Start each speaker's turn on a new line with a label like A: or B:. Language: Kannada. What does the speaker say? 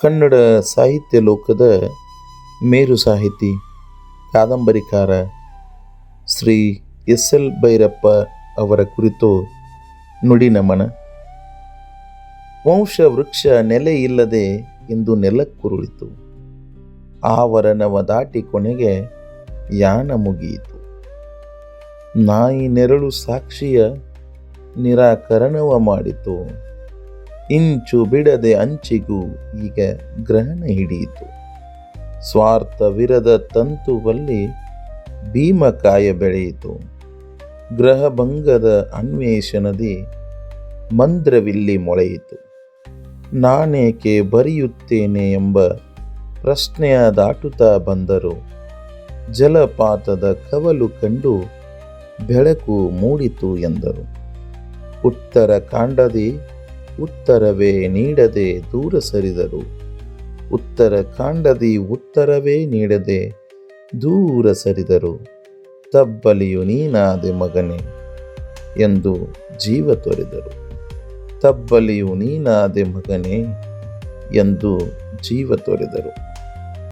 A: ಕನ್ನಡ ಸಾಹಿತ್ಯ ಲೋಕದ ಮೇರು ಸಾಹಿತಿ, ಕಾದಂಬರಿಕಾರ ಶ್ರೀ ಎಸ್.ಎಲ್. ಭೈರಪ್ಪ ಅವರ ಕುರಿತು ನುಡಿ ನಮನ. ವಂಶವೃಕ್ಷ ನೆಲೆ ಇಲ್ಲದೆ ಇಂದು ನೆಲಕ್ಕುರುಳಿತು. ಆವರಣವ ದಾಟಿ ಕೊನೆಗೆ ಯಾನ ಮುಗಿಯಿತು. ನಾಯಿ ನೆರಳು ಸಾಕ್ಷಿಯ ನಿರಾಕರಣವ ಮಾಡಿತು. ಇಂಚು ಬಿಡದೆ ಅಂಚಿಗೂ ಈಗ ಗ್ರಹಣ ಹಿಡಿಯಿತು. ಸ್ವಾರ್ಥವಿರದ ತಂತುವಲ್ಲಿ ಭೀಮಕಾಯ ಬೆಳೆಯಿತು. ಗ್ರಹಭಂಗದ ಅನ್ವೇಷಣದಿ ಮಂದ್ರವಿಲ್ಲಿ ಮೊಳೆಯಿತು. ನಾನೇಕೆ ಬರೆಯುತ್ತೇನೆ ಎಂಬ ಪ್ರಶ್ನೆಯ ದಾಟುತ್ತಾ ಬಂದರು. ಜಲಪಾತದ ಕವಲು ಕಂಡು ಬೆಳಕು ಮೂಡಿತು ಎಂದರು. ಉತ್ತರ ಕಾಂಡದಿ ಉತ್ತರವೇ ನೀಡದೆ ದೂರ ಸರಿದರು. ಉತ್ತರ ಕಾಂಡದಿ ಉತ್ತರವೇ ನೀಡದೆ ದೂರ ಸರಿದರು. ತಬ್ಬಲಿಯು ನೀನಾದೆ ಮಗನೇ ಎಂದು ಜೀವ ತೊರೆದರು. ತಬ್ಬಲಿಯು ನೀನಾದೆ ಮಗನೇ ಎಂದು ಜೀವ ತೊರೆದರು.